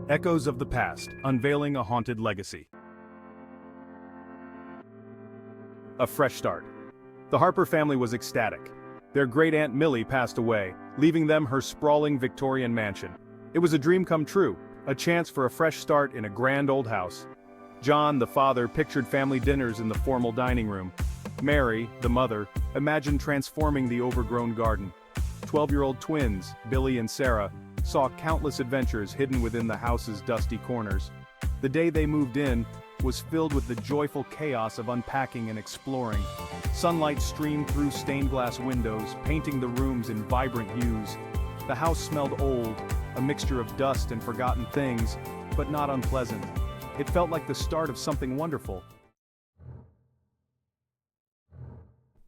Echoes of the Past, Unveiling a Haunted Legacy. A fresh start. The Harper family was ecstatic. Their great-aunt Millie passed away, leaving them her sprawling Victorian mansion. It was a dream come true, a chance for a fresh start in a grand old house. John, the father, pictured family dinners in the formal dining room. Mary, the mother, imagined transforming the overgrown garden. 12-year-old twins, Billy and Sarah, saw countless adventures hidden within the house's dusty corners. The day they moved in was filled with the joyful chaos of unpacking and exploring. Sunlight streamed through stained glass windows, painting the rooms in vibrant hues. The house smelled old, a mixture of dust and forgotten things, but not unpleasant. It felt like the start of something wonderful.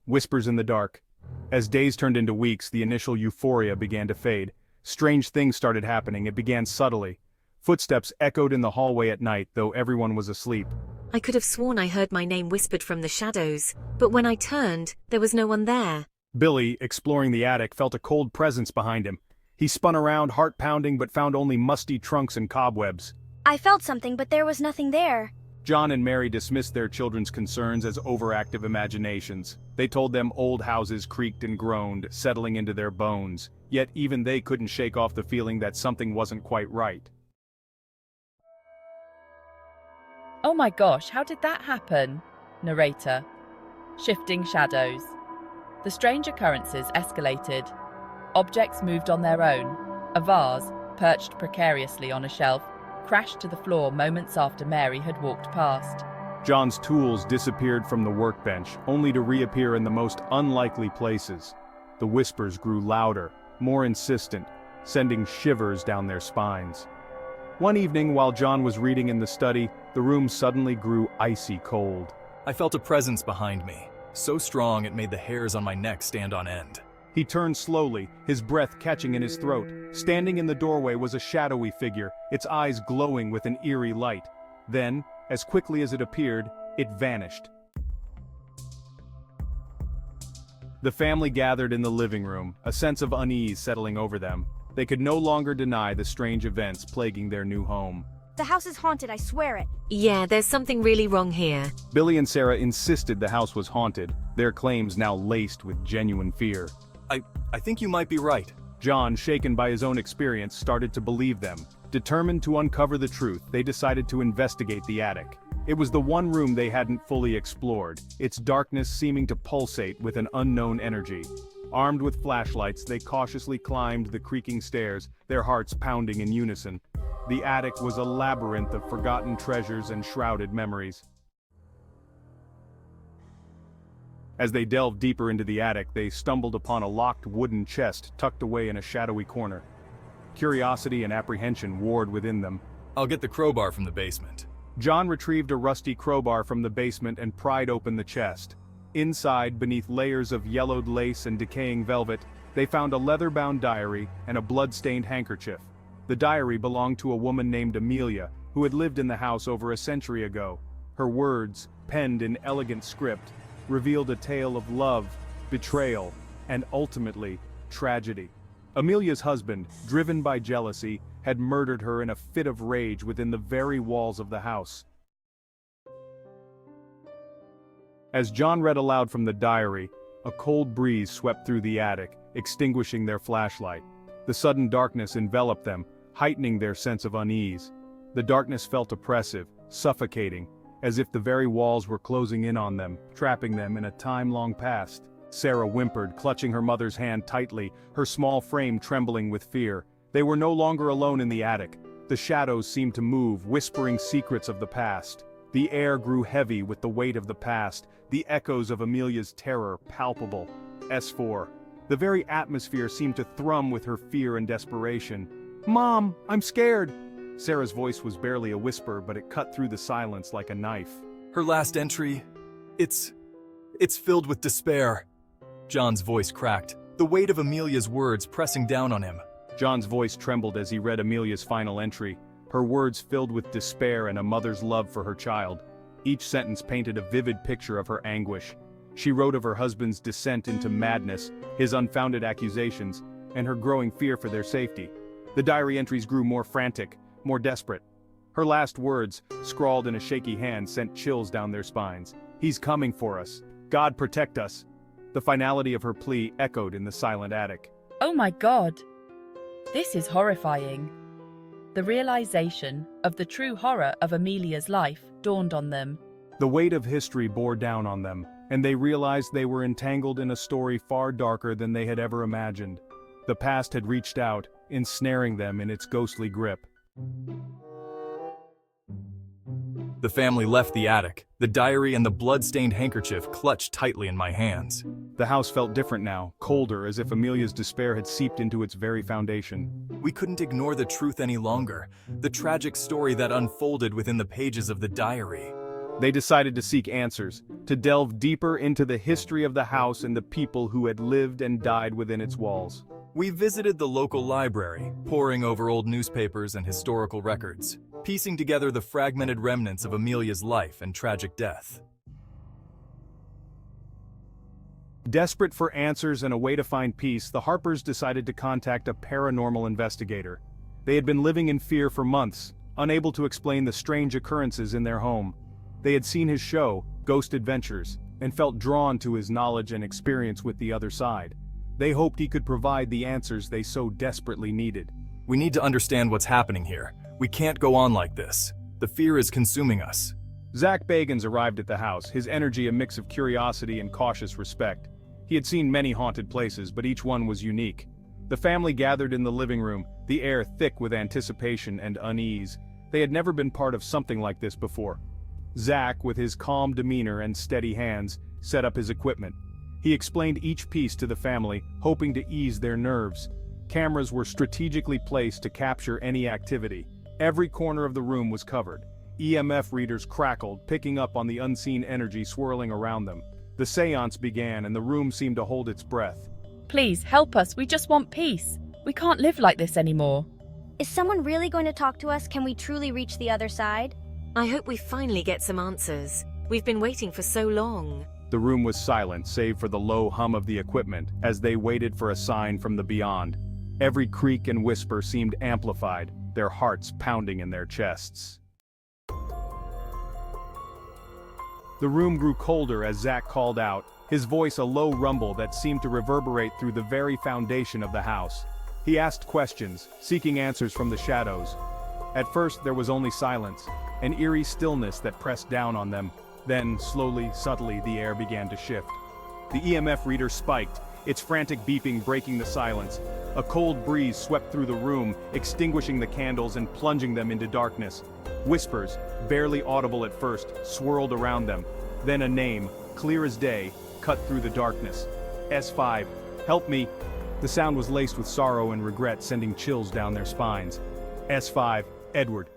Whispers in the dark. As days turned into weeks, the initial euphoria began to fade. Strange things started happening. It began subtly. Footsteps echoed in the hallway at night, though everyone was asleep. I could have sworn I heard my name whispered from the shadows, but when I turned, there was no one there. Billy, exploring the attic, felt a cold presence behind him. He spun around, heart pounding, but found only musty trunks and cobwebs. I felt something, but there was nothing there. John and Mary dismissed their children's concerns as overactive imaginations. They told them old houses creaked and groaned, settling into their bones. Yet even they couldn't shake off the feeling that something wasn't quite right. Oh my gosh, how did that happen? Narrator. Shifting shadows. The strange occurrences escalated. Objects moved on their own. A vase, perched precariously on a shelf, crashed to the floor moments after Mary had walked past. John's tools disappeared from the workbench, only to reappear in the most unlikely places. The whispers grew louder, more insistent, sending shivers down their spines. One evening, while John was reading in the study, the room suddenly grew icy cold. I felt a presence behind me, so strong it made the hairs on my neck stand on end. He turned slowly, his breath catching in his throat. Standing in the doorway was a shadowy figure, its eyes glowing with an eerie light. Then, as quickly as it appeared, it vanished. The family gathered in the living room, a sense of unease settling over them. They could no longer deny the strange events plaguing their new home. The house is haunted, I swear it. Yeah, there's something really wrong here. Billy and Sarah insisted the house was haunted, their claims now laced with genuine fear. I think you might be right. John, shaken by his own experience, started to believe them. Determined to uncover the truth, they decided to investigate the attic. It was the one room they hadn't fully explored, its darkness seeming to pulsate with an unknown energy. Armed with flashlights, they cautiously climbed the creaking stairs, their hearts pounding in unison. The attic was a labyrinth of forgotten treasures and shrouded memories. As they delved deeper into the attic, they stumbled upon a locked wooden chest tucked away in a shadowy corner. Curiosity and apprehension warred within them. I'll get the crowbar from the basement. John retrieved a rusty crowbar from the basement and pried open the chest. Inside, beneath layers of yellowed lace and decaying velvet, they found a leather-bound diary and a blood-stained handkerchief. The diary belonged to a woman named Amelia, who had lived in the house over a century ago. Her words, penned in elegant script, revealed a tale of love, betrayal, and ultimately, tragedy. Amelia's husband, driven by jealousy, had murdered her in a fit of rage within the very walls of the house. As John read aloud from the diary, a cold breeze swept through the attic, extinguishing their flashlight. The sudden darkness enveloped them, heightening their sense of unease. The darkness felt oppressive, suffocating, as if the very walls were closing in on them, trapping them in a time long past. Sarah whimpered, clutching her mother's hand tightly, her small frame trembling with fear. They were no longer alone in the attic. The shadows seemed to move, whispering secrets of the past. The air grew heavy with the weight of the past, the echoes of Amelia's terror palpable. S4. The very atmosphere seemed to thrum with her fear and desperation. "Mom, I'm scared!" Sarah's voice was barely a whisper, but it cut through the silence like a knife. Her last entry, it's filled with despair. John's voice cracked, the weight of Amelia's words pressing down on him. John's voice trembled as he read Amelia's final entry, her words filled with despair and a mother's love for her child. Each sentence painted a vivid picture of her anguish. She wrote of her husband's descent into madness, his unfounded accusations, and her growing fear for their safety. The diary entries grew more frantic, more desperate. Her last words, scrawled in a shaky hand, sent chills down their spines. "He's coming for us. God protect us." The finality of her plea echoed in the silent attic. Oh my God! This is horrifying. The realization of the true horror of Amelia's life dawned on them. The weight of history bore down on them, and they realized they were entangled in a story far darker than they had ever imagined. The past had reached out, ensnaring them in its ghostly grip. The family left the attic, the diary and the blood-stained handkerchief clutched tightly in my hands. The house felt different now, colder, as if Amelia's despair had seeped into its very foundation. We couldn't ignore the truth any longer, the tragic story that unfolded within the pages of the diary. They decided to seek answers, to delve deeper into the history of the house and the people who had lived and died within its walls. We visited the local library, poring over old newspapers and historical records, piecing together the fragmented remnants of Amelia's life and tragic death. Desperate for answers and a way to find peace, the Harpers decided to contact a paranormal investigator. They had been living in fear for months, unable to explain the strange occurrences in their home. They had seen his show, Ghost Adventures, and felt drawn to his knowledge and experience with the other side. They hoped he could provide the answers they so desperately needed. We need to understand what's happening here. We can't go on like this. The fear is consuming us. Zak Bagans arrived at the house, his energy a mix of curiosity and cautious respect. He had seen many haunted places, but each one was unique. The family gathered in the living room, the air thick with anticipation and unease. They had never been part of something like this before. Zak, with his calm demeanor and steady hands, set up his equipment. He explained each piece to the family, hoping to ease their nerves. Cameras were strategically placed to capture any activity. Every corner of the room was covered. EMF readers crackled, picking up on the unseen energy swirling around them. The séance began and the room seemed to hold its breath. Please, help us, we just want peace. We can't live like this anymore. Is someone really going to talk to us? Can we truly reach the other side? I hope we finally get some answers. We've been waiting for so long. The room was silent, save for the low hum of the equipment, as they waited for a sign from the beyond. Every creak and whisper seemed amplified, their hearts pounding in their chests. The room grew colder as Zak called out, his voice a low rumble that seemed to reverberate through the very foundation of the house. He asked questions, seeking answers from the shadows. At first there was only silence, an eerie stillness that pressed down on them. Then, slowly, subtly, the air began to shift. The EMF reader spiked, its frantic beeping breaking the silence. A cold breeze swept through the room, extinguishing the candles and plunging them into darkness. Whispers, barely audible at first, swirled around them. Then a name, clear as day, cut through the darkness. S5, help me. The sound was laced with sorrow and regret, sending chills down their spines. S5, Edward.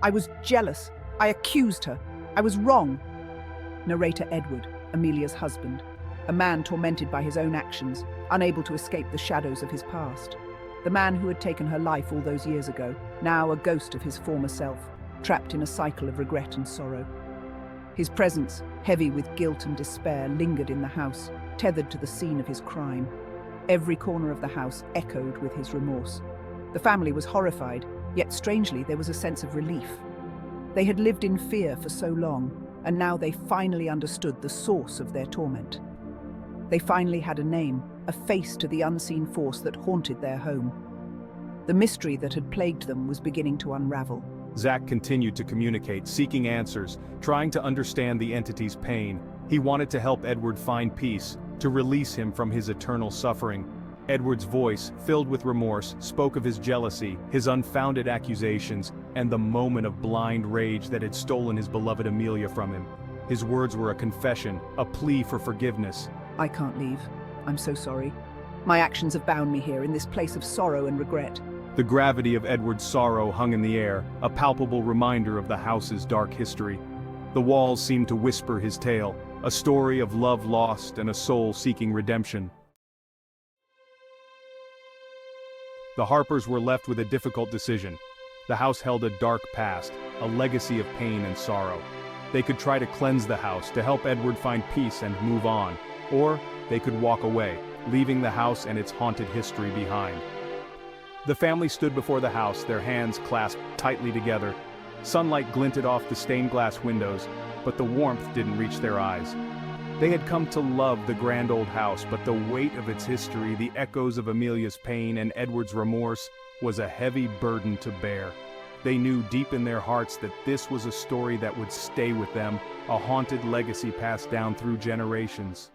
I was jealous. I accused her. I was wrong. Narrator Edward, Amelia's husband, a man tormented by his own actions, unable to escape the shadows of his past. The man who had taken her life all those years ago, now a ghost of his former self, trapped in a cycle of regret and sorrow. His presence, heavy with guilt and despair, lingered in the house, tethered to the scene of his crime. Every corner of the house echoed with his remorse. The family was horrified, yet strangely there was a sense of relief. They had lived in fear for so long, and now they finally understood the source of their torment. They finally had a name, a face to the unseen force that haunted their home. The mystery that had plagued them was beginning to unravel. Zak continued to communicate, seeking answers, trying to understand the entity's pain. He wanted to help Edward find peace, to release him from his eternal suffering. Edward's voice, filled with remorse, spoke of his jealousy, his unfounded accusations, and the moment of blind rage that had stolen his beloved Amelia from him. His words were a confession, a plea for forgiveness. I can't leave. I'm so sorry. My actions have bound me here in this place of sorrow and regret. The gravity of Edward's sorrow hung in the air, a palpable reminder of the house's dark history. The walls seemed to whisper his tale, a story of love lost and a soul seeking redemption. The Harpers were left with a difficult decision. The house held a dark past, a legacy of pain and sorrow. They could try to cleanse the house to help Edward find peace and move on, or they could walk away, leaving the house and its haunted history behind. The family stood before the house, their hands clasped tightly together. Sunlight glinted off the stained glass windows, but the warmth didn't reach their eyes. They had come to love the grand old house, but the weight of its history, the echoes of Amelia's pain and Edward's remorse, was a heavy burden to bear. They knew deep in their hearts that this was a story that would stay with them, a haunted legacy passed down through generations.